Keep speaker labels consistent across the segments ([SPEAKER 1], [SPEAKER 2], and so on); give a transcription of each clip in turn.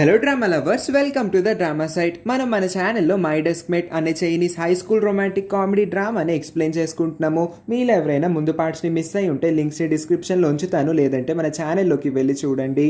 [SPEAKER 1] Hello drama lovers, welcome to the drama site. మనం మన ఛానల్లో మై డెస్క్ మేట్ అనే Chinese high school romantic comedy డ్రామాని explain చేసుకుంటున్నాము. మీలో ఎవరైనా ముందు పార్ట్స్ని మిస్ అయి ఉంటే లింక్స్ని డిస్క్రిప్షన్లో ఉంచుతాను, లేదంటే మన ఛానల్లోకి వెళ్ళి చూడండి.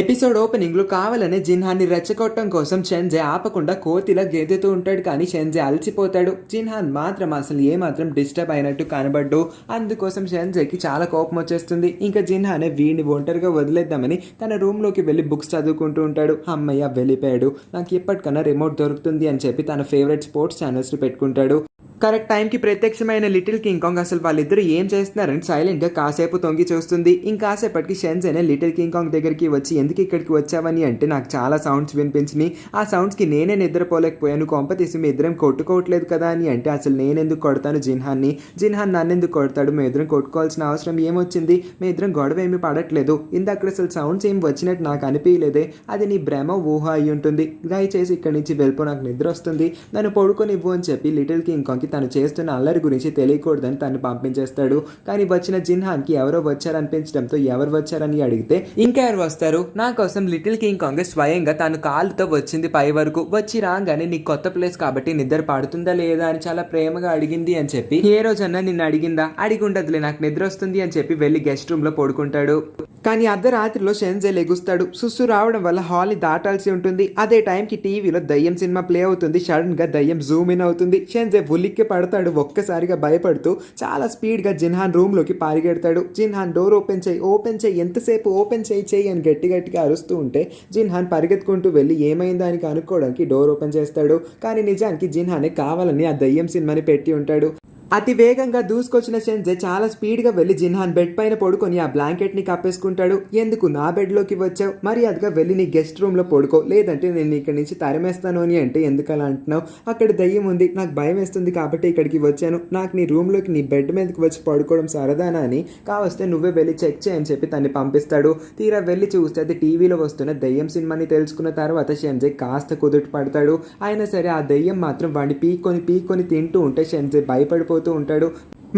[SPEAKER 1] ఎపిసోడ్ ఓపెనింగ్ లో కావాలనే జిన్హాన్ని రెచ్చగొట్టడం కోసం షెన్జే ఆపకుండా కోతిలా గెంతుతూ ఉంటాడు. కానీ షెన్జే అలసిపోతాడు. జిన్హాన్ మాత్రం అసలు ఏమాత్రం డిస్టర్బ్ అయినట్టు కనబడ్డు. అందుకోసం షెన్జేకి చాలా కోపం వచ్చేస్తుంది. ఇంకా జిన్హానే వీడిని ఒంటరిగా వదిలేద్దామని తన రూమ్ లోకి వెళ్ళి బుక్స్ చదువుకుంటూ ఉంటాడు. అమ్మయ్య వెళ్ళిపోయాడు, నాకు ఇప్పటికన్నా రిమోట్ దొరుకుతుంది అని చెప్పి తన ఫేవరెట్ స్పోర్ట్స్ ఛానల్స్ పెట్టుకుంటాడు. కరెక్ట్ టైంకి ప్రత్యక్షమైన లిటిల్ కింగ్ కాంగ్ అసలు వాళ్ళిద్దరు ఏం చేస్తున్నారని సైలెంట్గా కాసేపు తొంగి చూస్తుంది. ఇంకాసేపటికి షెన్జేనే లిటిల్ కింగ్ కాంగ్ దగ్గరికి వచ్చి ఎందుకు ఇక్కడికి వచ్చావని అంటే నాకు చాలా సౌండ్స్ వినిపించినాయి, ఆ సౌండ్స్కి నేనే నిద్రపోలేకపోయాను, కొంపతీసి మీ ఇద్దరం కొట్టుకోవట్లేదు కదా అని అంటే అసలు నేనెందుకు కొడతాను జిన్హాన్ని, జిన్హాన్ నన్నెందుకు కొడతాడు, మీ ఇద్దరం కొట్టుకోవాల్సిన అవసరం ఏమొచ్చింది, మీ ఇద్దరం గొడవ ఏమి పడట్లేదు, ఇందాక అసలు సౌండ్స్ ఏం వచ్చినట్టు నాకు అనిపించలేదే, అది నీ భ్రమ ఊహ అయి ఉంటుంది, దయచేసి ఇక్కడి నుంచి వెళ్ళిపో, నాకు నిద్ర వస్తుంది, నన్ను పడుకొనివ్వు అని చెప్పి లిటిల్ కింగ్ కాంగ్కి తను చేస్తున్న అల్లరి గురించి తెలియకూడదని తను పంపించేస్తాడు. కానీ వచ్చిన జిన్హాన్కి ఎవరో వచ్చారనిపించడంతో ఎవరు వచ్చారని అడిగితే ఇంకా ఎవరు వస్తారు, నా కోసం లిటిల్ కింగ్ కాంగ్ స్వయంగా తను కాలుతో వచ్చింది పై వరకు, వచ్చి రాగానే నీకు కొత్త ప్లేస్ కాబట్టి నిద్ర పడుతుందా లేదా అని చాలా ప్రేమగా అడిగింది అని చెప్పి, ఏ రోజన్నా నిన్ను అడిగిందా, అడిగి ఉండదులే, నాకు నిద్ర వస్తుంది అని చెప్పి వెళ్ళి గెస్ట్ రూమ్ లో పడుకుంటాడు. కానీ అర్ధరాత్రిలో షెన్జే లెగుస్తాడు. సుస్సు రావడం వల్ల హాల్ ని దాటాల్సి ఉంటుంది. అదే టైంకి టీవీలో దయ్యం సినిమా ప్లే అవుతుంది. సడన్ గా దయ్యం జూమ్ ఇన్ అవుతుంది. షెన్జే ఉలిక్కి పడతాడు. ఒక్కసారిగా భయపడుతూ చాలా స్పీడ్ గా జిన్హాన్ రూమ్ లోకి పరిగెడతాడు. జిన్హాన్ డోర్ ఓపెన్ చేయి, ఎంతసేపు ఓపెన్ చేయి అని గట్టిగా అరుస్తూ ఉంటే జిన్హాన్ పరిగెత్తుకుంటూ వెళ్ళి ఏమైందా అని కనుక్కోవడానికి డోర్ ఓపెన్ చేస్తాడు. కానీ నిజానికి జిన్హానే కావాలని ఆ దయ్యం సినిమాని పెట్టి ఉంటాడు. అతి వేగంగా దూసుకొచ్చిన షెన్జే చాలా స్పీడ్గా వెళ్ళి జిన్హాన్ బెడ్ పైన పడుకొని ఆ బ్లాంకెట్ని కప్పేసుకుంటాడు. ఎందుకు నా బెడ్లోకి వచ్చావు, మర్యాదగా వెళ్ళి నీ గెస్ట్ రూమ్లో పడుకో, లేదంటే నేను ఇక్కడి నుంచి తరిమేస్తాను అని అంటే ఎందుకు అలా అంటున్నావు, అక్కడ దయ్యం ఉంది, నాకు భయం వేస్తుంది కాబట్టి ఇక్కడికి వచ్చాను, నాకు నీ రూమ్లోకి నీ బెడ్ మీదకి వచ్చి పడుకోవడం సరదానా అని, కావస్తే నువ్వే వెళ్ళి చెక్ చేయని చెప్పి తన్ని పంపిస్తాడు. తీరా వెళ్ళి చూస్తే అది టీవీలో వస్తున్న దయ్యం సినిమాని తెలుసుకున్న తర్వాత షెన్జే కాస్త కుదుట పడతాడు. అయినా సరే ఆ దయ్యం మాత్రం వాడిని పీక్కొని తింటూ ఉంటే షెన్జే భయపడిపోతూ ఉంటాడు.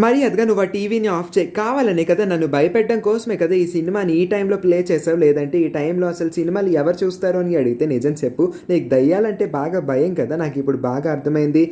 [SPEAKER 1] మర్యాదగా నువ్వు ఆ టీవీని ఆఫ్ చేయి, కావాలనే కదా నన్ను భయపెట్టడం కోసమే కదా ఈ సినిమాని ఈ టైంలో ప్లే చేసావు, లేదంటే ఈ టైంలో అసలు సినిమాలు ఎవరు చూస్తారో అని అడిగితే నిజం చెప్పు, నీకు దయ్యాలంటే బాగా భయం కదా, నాకు ఇప్పుడు బాగా అర్థమైంది,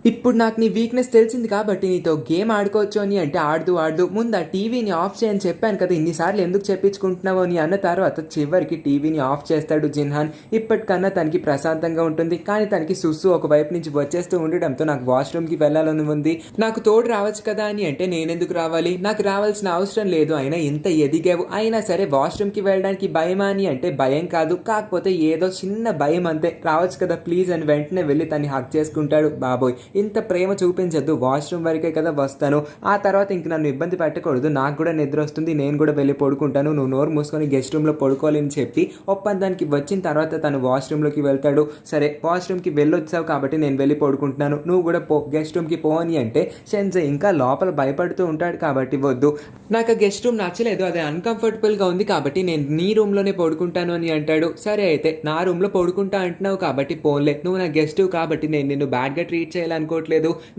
[SPEAKER 1] ఇప్పుడు నాకు నీ వీక్నెస్ తెలిసింది కాబట్టి నీతో గేమ్ ఆడుకోవచ్చు అని అంటే ఆడుతూ ముందు ఆ టీవీని ఆఫ్ చేయని చెప్పాను కదా, ఇన్నిసార్లు ఎందుకు చెప్పించుకుంటున్నావు అని అన్న తర్వాత చివరికి టీవీని ఆఫ్ చేస్తాడు జిన్హాన్. ఇప్పటికన్నా తనకి ప్రశాంతంగా ఉంటుంది. కానీ తనకి సుస్సు ఒకవైపు నుంచి వచ్చేస్తూ ఉండడంతో నాకు వాష్రూమ్కి వెళ్ళాలని ఉంది, నాకు తోడు రావచ్చు కదా అని అంటే నేనెందుకు రావాలి, నాకు రావాల్సిన అవసరం లేదు, అయినా ఇంత ఎదిగావు, అయినా సరే వాష్రూమ్కి వెళ్ళడానికి భయమా అని అంటే భయం కాదు, కాకపోతే ఏదో చిన్న భయం అంతే, రావచ్చు కదా ప్లీజ్ అని వెంటనే వెళ్ళి తన్ని హక్ చేసుకుంటాడు. బాబోయ్ ఇంత ప్రేమ చూపించద్దు, వాష్రూమ్ వరకే కదా వస్తాను, ఆ తర్వాత ఇంక నన్ను ఇబ్బంది పెట్టకూడదు, నాకు కూడా నిద్ర వస్తుంది, నేను కూడా వెళ్ళి పడుకుంటాను, నువ్వు నోరు మూసుకొని గెస్ట్ రూమ్లో పడుకోవాలని చెప్పి ఒప్పందానికి వచ్చిన తర్వాత తను వాష్రూమ్లోకి వెళ్తాడు. సరే వాష్రూమ్కి వెళ్ళొచ్చావు కాబట్టి నేను వెళ్ళి పడుకుంటున్నాను, నువ్వు కూడా గెస్ట్ రూమ్కి పో అని అంటే షెన్జే ఇంకా లోపల భయపడుతూ ఉంటాడు కాబట్టి వద్దు, నాకు ఆ గెస్ట్ రూమ్ నచ్చలేదు, అది అన్కంఫర్టబుల్గా ఉంది కాబట్టి నేను నీ రూమ్లోనే పడుకుంటాను అని అంటాడు. సరే అయితే నా రూమ్లో పడుకుంటా అంటున్నావు కాబట్టి పోన్లే, నువ్వు నా గెస్ట్ కాబట్టి నేను నిన్ను బ్యాడ్గా ట్రీట్ చేయాలనుకోవట్లేదు,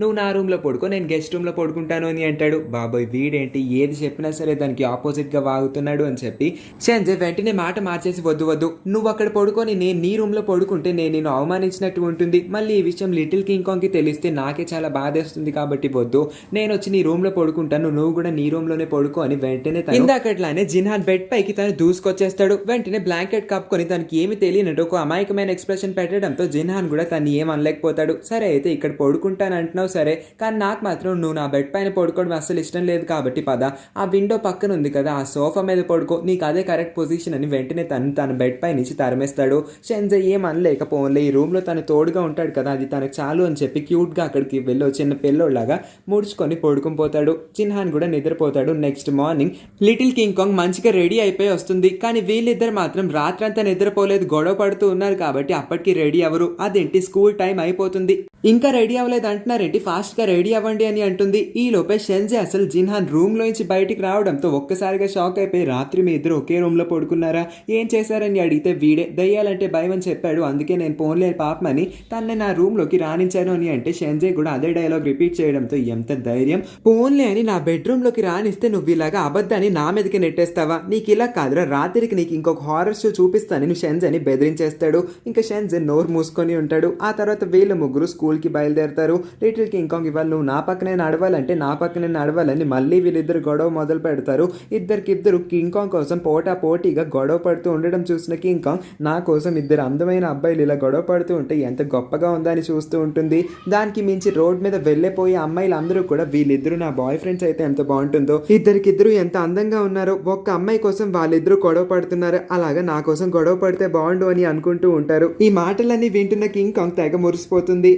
[SPEAKER 1] నువ్వు నా రూమ్లో పడుకో, నేను గెస్ట్ రూమ్లో పడుకుంటాను అని అంటాడు. బాబోయ్ వీడేంటి ఏది చెప్పినా సరే దానికి ఆపోజిట్గా వాగుతున్నాడు అని చెప్పి షెన్జే వెంటనే మాట మార్చేసి వద్దు నువ్వు అక్కడ పడుకొని నేను నీ రూమ్లో పడుకుంటే నేను నిన్ను అవమానించినట్టు ఉంటుంది, మళ్ళీ ఈ విషయం లిటిల్ కింగ్ కాంగ్కి తెలిస్తే నాకే చాలా బాధేస్తుంది కాబట్టి వద్దు, నేను వచ్చి నీ రూమ్లో పడుకుంటాను, నువ్వు కూడా నీ రూమ్లోనే పడుకో అని వెంటనే ఇందాకట్లానే జిన్హాన్ బెడ్ పైకి తను దూసుకొచ్చేస్తాడు. వెంటనే బ్లాంకెట్ కప్పుకొని తనకి ఏమి తెలియనట్టు ఒక అమాయకమైన ఎక్స్ప్రెషన్ పెట్టడంతో జిన్హాన్ కూడా తను ఏం అనలేకపోతాడు. సరే అయితే ఇక్కడ పడుకుంటాను అంటున్నావు సరే, కానీ నాకు మాత్రం నువ్వు నా బెడ్ పైన పడుకోవడం అస్సలు ఇష్టం లేదు కాబట్టి పద, ఆ విండో పక్కన ఉంది కదా ఆ సోఫా మీద పడుకో, నీకు అదే కరెక్ట్ పొజిషన్ అని వెంటనే తన బెడ్ పై నుంచి తరిమేస్తాడు. షెన్జే ఏం అనలేకపోలే, ఈ రూమ్ లో తను తోడుగా ఉంటాడు కదా అది తనకు చాలు అని చెప్పి క్యూట్ గా అక్కడికి వెళ్ళి చిన్న పిల్లోలాగా ముడుచుకొని పడుకుని పోతాడు. జిన్హాన్ కూడా నిద్రపోతాడు. Next morning little king Kong మంచిగా రెడీ అయిపోయి వస్తుంది. కానీ వీళ్ళిద్దరు మాత్రం రాత్రంతా నిద్రపోలేదు, గొడవ పడుతూ ఉన్నారు కాబట్టి అప్పటికి రెడీ అవరు. అదేంటి స్కూల్ టైం అయిపోతుంది, ఇంకా రెడీ అవ్వలేదు అంటున్నారేంటి, ఫాస్ట్ గా రెడీ అవ్వండి అని అంటుంది. ఈ లోపే షెన్జే అసలు జిన్హాన్ రూమ్ లోంచి బయటికి రావడంతో ఒక్కసారిగా షాక్ అయిపోయి, రాత్రి మీ ఇద్దరు ఒకే రూమ్ లో పడుకున్నారా, ఏం చేశారని అడిగితే వీడే దయ్యాలంటే భయం అని చెప్పాడు, అందుకే నేను పోన్లే పాపమని తన్నే నా రూమ్ లోకి రానించాను అని అంటే షెన్జే కూడా అదే డైలాగ్ రిపీట్ చేయడంతో ఎంత ధైర్యం, పోన్లే అని నా బెడ్రూమ్ లోకి రానిస్తే నువ్వు ఇలాగా అబద్ధాన్ని నా మీదకి నెట్టేస్తావా, నీకు ఇలా కాదురా, రాత్రికి నీకు ఇంకొక హారర్ షో చూపిస్తానని షెన్జేని బెదిరించేస్తాడు. ఇంకా షెన్జే నోరు మూసుకొని ఉంటాడు. ఆ తర్వాత వీళ్ళ ముగ్గురు స్కూల్ కి బయలుదేరతారు. లిటిల్ కింగ్ కాంగ్ ఇవాళ నువ్వు నా పక్కనే నడవాలంటే నా పక్కనే నడవాలని మళ్ళీ వీళ్ళిద్దరు గొడవ మొదలు పెడతారు. ఇద్దరికిద్దరు కింగ్ కాంగ్ కోసం పోటీగా గొడవ పడుతూ ఉండడం చూసిన కింగ్ కాంగ్ నా కోసం ఇద్దరు అందమైన అబ్బాయిలు ఇలా గొడవ పడుతూ ఉంటే ఎంత గొప్పగా ఉందని చూస్తూ ఉంటుంది. దానికి మించి రోడ్ మీద వెళ్ళిపోయే అమ్మాయిలు అందరూ కూడా వీళ్ళిద్దరు నా బాయ్ ఫ్రెండ్స్ అయితే ఎంత బాగుంటుందో, ఇద్దరికిద్దరు ఎంత అందంగా ఉన్నారో, ఒక్క అమ్మాయి కోసం వాళ్ళిద్దరూ గొడవ పడుతున్నారు, అలాగా నా కోసం గొడవ పడితే బాగుండు అని అనుకుంటూ ఉంటారు. ఈ మాటలన్నీ వింటున్న కింగ్ కాంగ్ తెగ మురిసిపోతుంది.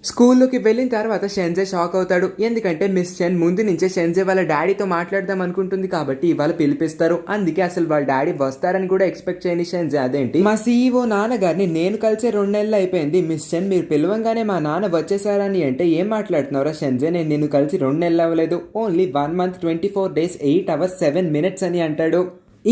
[SPEAKER 1] స్కూల్లోకి వెళ్ళిన తర్వాత షెన్జే షాక్ అవుతాడు. ఎందుకంటే మిస్ షెన్ ముందు నుంచే షెన్జే వాళ్ళ డాడీతో మాట్లాడదాం అనుకుంటుంది కాబట్టి ఇవాళ పిలిపిస్తారు. అందుకే అసలు వాళ్ళ డాడీ వస్తారని కూడా ఎక్స్పెక్ట్ చేయని షెన్జే అదేంటి మా CEO నాన్నగారిని నేను కలిసే 2 నెలలు అయిపోయింది, మిస్ షెన్ మీరు పిలవంగానే మా నాన్న వచ్చేసారని అంటే ఏం మాట్లాడుతున్నారా షెన్జే, నేను నిన్ను కలిసి 2 నెలలు అవ్వలేదు, only 1 month 24 days 8 hours 7 minutes అని అంటాడు.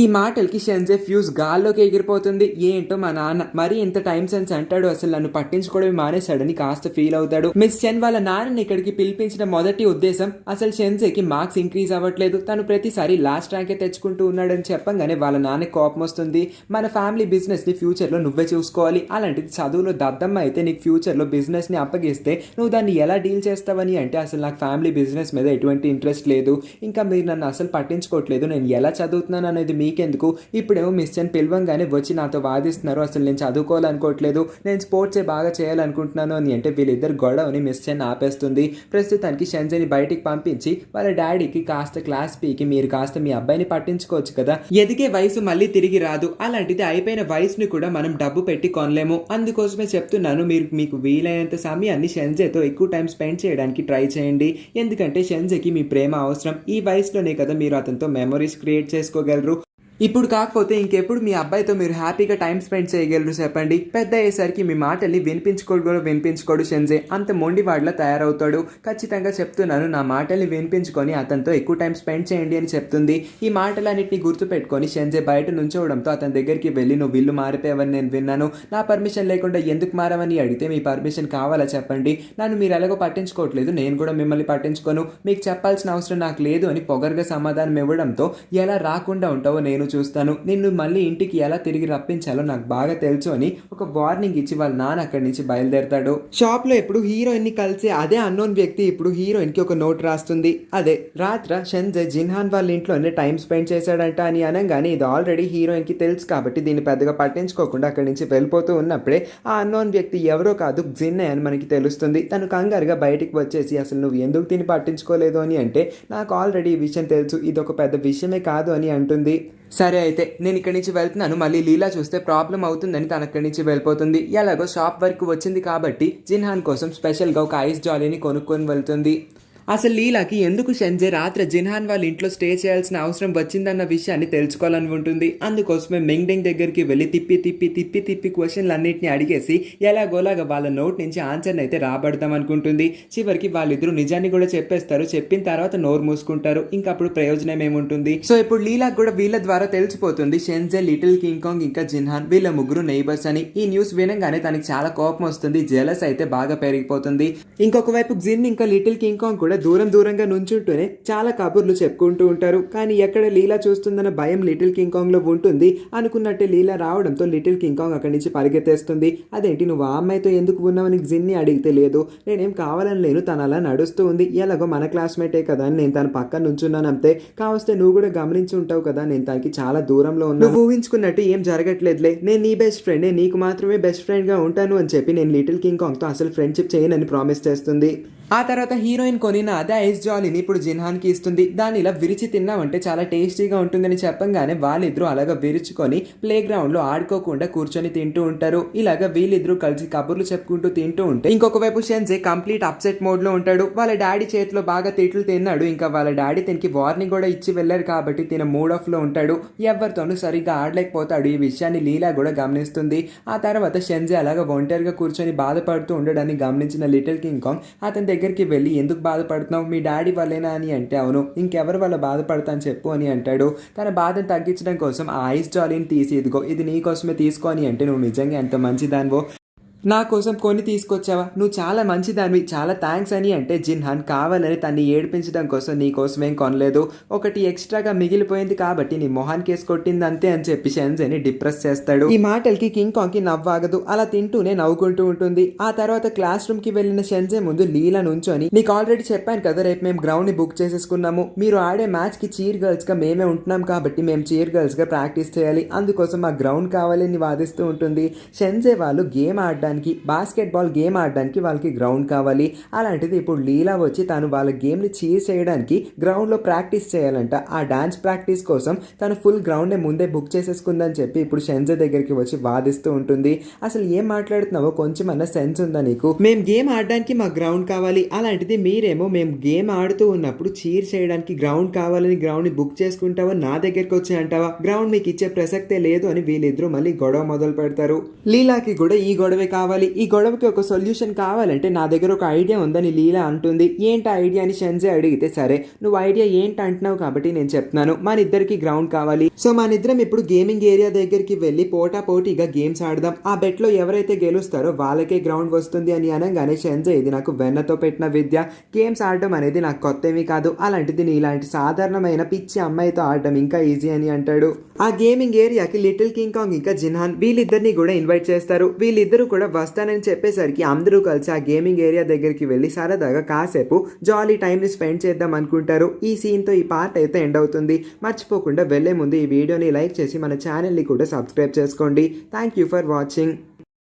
[SPEAKER 1] ఈ మాటలకి షెన్జే ఫ్యూజ్ గాల్లోకి ఎగిరిపోతుంది. ఏంటో మా నాన్న మరీ ఇంత టైం సెన్స్ అంటాడు, అసలు నన్ను పట్టించుకోవడమే మానేశాడని కాస్త ఫీల్ అవుతాడు. మిస్ షెన్ వాళ్ళ నాన్నని ఇక్కడికి పిలిపించిన మొదటి ఉద్దేశం అసలు షెన్జేకి మార్క్స్ ఇంక్రీజ్ అవ్వట్లేదు, తను ప్రతిసారి లాస్ట్ ర్యాంకే తెచ్చుకుంటూ ఉన్నాడని చెప్పంగానే వాళ్ళ నాన్నకి కోపం వస్తుంది. మన ఫ్యామిలీ బిజినెస్ ని ఫ్యూచర్ లో నువ్వే చూసుకోవాలి, అలాంటిది చదువులో దద్దమ్మ అయితే నీకు ఫ్యూచర్ లో బిజినెస్ ని అప్పగిస్తే నువ్వు దాన్ని ఎలా డీల్ చేస్తావని అంటే అసలు నాకు ఫ్యామిలీ బిజినెస్ మీద ఎటువంటి ఇంట్రెస్ట్ లేదు, ఇంకా మీరు నన్ను అసలు పట్టించుకోవట్లేదు, నేను ఎలా చదువుతున్నాను అనేది మీకెందుకు, ఇప్పుడేమో మిస్ చెన్ పిలవంగానే వచ్చి నాతో వాదిస్తున్నారు, అసలు నేను చదువుకోవాలనుకోవట్లేదు, నేను స్పోర్ట్సే బాగా చేయాలనుకుంటున్నాను అని అంటే వీళ్ళిద్దరు గొడవని మిస్ చెన్ ఆపేస్తుంది. ప్రస్తుతానికి షెన్జేని బయటికి పంపించి వాళ్ళ డాడీకి కాస్త క్లాస్ పీకి మీరు కాస్త మీ అబ్బాయిని పట్టించుకోవచ్చు కదా, ఎదిగే వయసు మళ్ళీ తిరిగి రాదు, అలాంటిది అయిపోయిన వయసుని కూడా మనం డబ్బు పెట్టి కొనలేము, అందుకోసమే చెప్తున్నాను మీరు మీకు వీలైనంత సమయాన్ని షెన్జేతో ఎక్కువ టైం స్పెండ్ చేయడానికి ట్రై చేయండి, ఎందుకంటే షెన్జేకి మీ ప్రేమ అవసరం, ఈ వయసులోనే కదా మీరు అతనితో మెమరీస్ క్రియేట్ చేసుకోగలరు, ఇప్పుడు కాకపోతే ఇంకెప్పుడు మీ అబ్బాయితో మీరు హ్యాపీగా టైం స్పెండ్ చేయగలరు చెప్పండి, పెద్ద అయ్యేసరికి మీ మాటల్ని వినిపించుకోడు షెన్జే, అంత మొండివాడిలా తయారవుతాడు, ఖచ్చితంగా చెప్తున్నాను నా మాటల్ని వినిపించుకొని అతనితో ఎక్కువ టైం స్పెండ్ చేయండి అని చెప్తుంది. ఈ మాటలన్నింటినీ గుర్తుపెట్టుకొని షెన్జే బయట నుంచోవడంతో అతని దగ్గరికి వెళ్ళి నువ్వు ఇల్లు మారిపోయావని నేను విన్నాను, నా పర్మిషన్ లేకుండా ఎందుకు మారావని అడిగితే మీ పర్మిషన్ కావాలా చెప్పండి, నన్ను మీరు ఎలాగో పట్టించుకోవట్లేదు, నేను కూడా మిమ్మల్ని పట్టించుకోను, మీకు చెప్పాల్సిన అవసరం నాకు లేదు అని పొగరుగా సమాధానం ఇవ్వడంతో ఎలా రాకుండా ఉంటావో నేను చూస్తాను, నిన్ను మళ్ళీ ఇంటికి ఎలా తిరిగి రప్పించాలో నాకు బాగా తెలుసు అని ఒక వార్నింగ్ ఇచ్చి వాళ్ళ నాన్న అక్కడి నుంచి బయలుదేరతాడు. షాప్ లో ఎప్పుడు హీరోయిన్ ని కలిసి అదే అన్నోన్ వ్యక్తి ఇప్పుడు హీరోయిన్ కి ఒక నోట్ రాస్తుంది. అదే రాత్ర షెన్జే జిన్హాన్ వాళ్ళ ఇంట్లోనే టైం స్పెండ్ చేశాడంట అని అనగానే ఇది ఆల్రెడీ హీరోయిన్ కి తెలుసు కాబట్టి దీన్ని పెద్దగా పట్టించుకోకుండా అక్కడి నుంచి వెళ్ళిపోతూ ఉన్నప్పుడే ఆ అన్నోన్ వ్యక్తి ఎవరో కాదు జిన్నే అని మనకి తెలుస్తుంది. తను కంగారుగా బయటికి వచ్చేసి అసలు నువ్వు ఎందుకు దీన్ని పట్టించుకోలేదు అని అంటే నాకు ఆల్రెడీ ఈ విషయం తెలుసు, ఇది ఒక పెద్ద విషయమే కాదు అని అంటుంది. సరే అయితే నేను ఇక్కడి నుంచి వెళ్తున్నాను, మళ్ళీ లీలా చూస్తే ప్రాబ్లం అవుతుందని తన అక్కడి నుంచి వెళ్ళిపోతుంది. ఎలాగో షాప్ వరకు వచ్చింది కాబట్టి జిన్హాన్ కోసం స్పెషల్గా ఒక ఐస్ జాలీని కొనుక్కొని వెళ్తుంది. అసలు లీలాకి ఎందుకు షెన్జే రాత్రి జిన్హాన్ వాళ్ళ ఇంట్లో స్టే చేయాల్సిన అవసరం వచ్చిందన్న విషయాన్ని తెలుసుకోవాలని ఉంటుంది. అందుకోసమే మెంగ్డెంగ్ దగ్గరికి వెళ్ళి తిప్పి క్వశ్చన్లు అన్నింటినీ అడిగేసి ఎలాగోలాగా వాళ్ళ నోట్ నుంచి ఆన్సర్ని అయితే రాబడదాం అనుకుంటుంది. చివరికి వాళ్ళిద్దరూ నిజాన్ని కూడా చెప్పేస్తారు. చెప్పిన తర్వాత నోరు మూసుకుంటారు. ఇంకా అప్పుడు ప్రయోజనం ఏముంటుంది. సో ఇప్పుడు లీలాకి కూడా వీళ్ళ ద్వారా తెలిసిపోతుంది షెన్జే, లిటిల్ కింగ్ కాంగ్ ఇంకా జిన్హాన్ వీళ్ళ ముగ్గురు నైబర్స్ అని. ఈ న్యూస్ వినంగానే తనకి చాలా కోపం వస్తుంది, జెలస్ అయితే బాగా పెరిగిపోతుంది. ఇంకొక వైపు జిన్ ఇంకా లిటిల్ కింగ్ కాంగ్ కూడా దూరంగా నుంచుంటూనే చాలా కబుర్లు చెప్పుకుంటూ ఉంటారు. కానీ ఎక్కడ లీలా చూస్తుందన్న భయం లిటిల్ కింగ్ కాంగ్ లో ఉంటుంది. అనుకున్నట్టే లీలా రావడంతో లిటిల్ కింగ్ కాంగ్ అక్కడి నుంచి పరిగెత్తేస్తుంది. అదేంటి నువ్వు ఆ అమ్మాయితో ఎందుకు ఉన్నావని జిన్ని అడిగితే లేదు, నేనేం కావాలని లేను, తను అలా నడుస్తూ ఉంది, ఎలాగో మన క్లాస్మేటే కదా అని నేను తన పక్కన నుంచున్నాను అంతే, కావస్తే నువ్వు కూడా గమనించి ఉంటావు కదా నేను తనకి చాలా దూరంలో ఉన్నాను, నువ్వు ఊహించుకున్నట్టు ఏం జరగట్లేదులే, నేను నీ బెస్ట్ ఫ్రెండే, నీకు మాత్రమే బెస్ట్ ఫ్రెండ్ గా ఉంటాను అని చెప్పి నేను లిటిల్ కింగ్ కాంగ్ తో అసలు ఫ్రెండ్షిప్ చేయనని ప్రామిస్ చేస్తుంది. ఆ తర్వాత హీరోయిన్ కొనిన అదే ఐస్ జాలీని ఇప్పుడు జిన్హాన్కి ఇస్తుంది. దాన్ని ఇలా విరిచి తిన్నామంటే చాలా టేస్టీగా ఉంటుందని చెప్పంగానే వాళ్ళిద్దరూ అలాగా విరుచుకొని ప్లే గ్రౌండ్ లో ఆడుకోకుండా కూర్చొని తింటూ ఉంటారు. ఇలాగా వీళ్ళిద్దరూ కలిసి కబుర్లు చెప్పుకుంటూ తింటూ ఉంటే ఇంకొక వైపు షెన్జే కంప్లీట్ అప్సెట్ మోడ్ లో ఉంటాడు. వాళ్ళ డాడీ చేతిలో బాగా తిట్లు తిన్నాడు. ఇంకా వాళ్ళ డాడీ తనకి వార్నింగ్ కూడా ఇచ్చి వెళ్ళారు కాబట్టి తిన మూడ్ ఆఫ్ లో ఉంటాడు. ఎవరితోనూ సరిగ్గా ఆడలేకపోతాడు. ఈ విషయాన్ని లీలా కూడా గమనిస్తుంది. ఆ తర్వాత షెన్జే అలాగా ఒంటరిగా కూర్చొని బాధపడుతూ ఉండడాన్ని గమనించిన లిటిల్ కింగ్ కాంగ్ అతని దగ్గరికి వెళ్ళి ఎందుకు బాధపడుతున్నావు, మీ డాడీ వల్లేనా అని అంటే అవును, ఇంకెవరి వల్ల బాధపడతాను చెప్పు అని అంటాడు. తన బాధను తగ్గించడం కోసం ఆ ఐస్ జాలీని తీసి ఇదిగో ఇది నీ కోసమే తీసుకో అని అంటే నువ్వు నిజంగా ఎంత మంచిదానివో, నా కోసం కొని తీసుకొచ్చావా, నువ్వు చాలా మంచిదానివి, చాలా థ్యాంక్స్ అని అంటే జిన్హాన్ కావాలని తన్ని ఏడిపించడం కోసం నీ కోసమేం కొనలేదు, ఒకటి ఎక్స్ట్రాగా మిగిలిపోయింది కాబట్టి నీ మొహాన్ కేసు కొట్టింది అంతే అని చెప్పి షెన్జేని డిప్రెస్ చేస్తాడు. ఈ మాటలకి కింగ్ కాంగ్కి నవ్వాగదు. అలా తింటూనే నవ్వుకుంటూ ఉంటుంది. ఆ తర్వాత క్లాస్ రూమ్ కి వెళ్ళిన షెన్జే ముందు లీలా నుంచొని నీకు ఆల్రెడీ చెప్పాను కదా రేపు మేము గ్రౌండ్ ని బుక్ చేసేసుకున్నాము, మీరు ఆడే మ్యాచ్ కి చీర్ గర్ల్స్ గా మేమే ఉంటున్నాం కాబట్టి మేము చీర్ గర్ల్స్ గా ప్రాక్టీస్ చేయాలి, అందుకోసం మా గ్రౌండ్ కావాలని వాదిస్తూ ఉంటుంది. షెన్జే వాళ్ళు గేమ్ ఆడడానికి బాస్కెట్బాల్ గేమ్ ఆడడానికి వాళ్ళకి గ్రౌండ్ కావాలి. అలాంటిది ఇప్పుడు లీలా వచ్చి తను వాళ్ళ గేమ్ని చీర్ చేయడానికి గ్రౌండ్లో ప్రాక్టీస్ చేయాలంట. ఆ డాన్స్ ప్రాక్టీస్ కోసం తను ఫుల్ గ్రౌండ్ని ముందే బుక్ చేసేసుకుందని చెప్పి ఇప్పుడు షెన్జే దగ్గరికి వచ్చి వాదిస్తూ ఉంటుంది. అసలు ఏం మాట్లాడుతున్నావో కొంచెం అన్న సెన్స్ ఉందా నీకు, మేము గేమ్ ఆడడానికి మా గ్రౌండ్ కావాలి, అలాంటిది మీరేమో మేము గేమ్ ఆడుతూ ఉన్నప్పుడు చీర్ చేయడానికి గ్రౌండ్ కావాలని గ్రౌండ్ని బుక్ చేసుకుంటావా, నా దగ్గరికి వచ్చి అంటావా, గ్రౌండ్ మీకు ఇచ్చే ప్రసక్తే లేదు అని వీళ్ళిద్దరూ మళ్ళీ గొడవ మొదలు పెడతారు. లీలాకి కూడా ఈ గొడవే కావాలి, ఈ గొడవకి ఒక సొల్యూషన్ కావాలంటే నా దగ్గర ఒక ఐడియా ఉందని లీలా అంటుంది. ఏంటి ఐడియా అని షెన్జే అడిగితే సరే నువ్వు ఐడియా ఏంటి అంటున్నావు కాబట్టి నేను చెప్తున్నాను, మన ఇద్దరికి గ్రౌండ్ కావాలి, సో మన ఇద్దరం ఇప్పుడు గేమింగ్ ఏరియా దగ్గరికి వెళ్ళి పోటా పోటీగా గేమ్స్ ఆడదాం, ఆ బెట్ లో ఎవరైతే గెలుస్తారో వాళ్ళకే గ్రౌండ్ వస్తుంది అని అనగానే షెన్జే ఇది నాకు వెన్నతో పెట్టిన విద్య, గేమ్స్ ఆడడం అనేది నాకు కొత్తవి కాదు, అలాంటిది నీ ఇలాంటి సాధారణమైన పిచ్చి అమ్మాయితో ఆడడం ఇంకా ఈజీ అని అంటాడు. ఆ గేమింగ్ ఏరియాకి లిటిల్ కింగ్ కాంగ్ ఇంకా జిన్హాన్ వీళ్ళిద్దరిని కూడా ఇన్వైట్ చేస్తారు. వీళ్ళిద్దరూ కూడా వస్తానని చెప్పేసరికి అందరూ కలిసి ఆ గేమింగ్ ఏరియా దగ్గరికి వెళ్ళి సరదాగా కాసేపు జాలీ టైంని స్పెండ్ చేద్దాం అనుకుంటారు. ఈ సీన్తో ఈ పార్ట్ అయితే ఎండ్ అవుతుంది. మర్చిపోకుండా వెళ్లే ముందు ఈ వీడియోని లైక్ చేసి మన ఛానల్ని కూడా సబ్స్క్రైబ్ చేసుకోండి. Thank you for watching.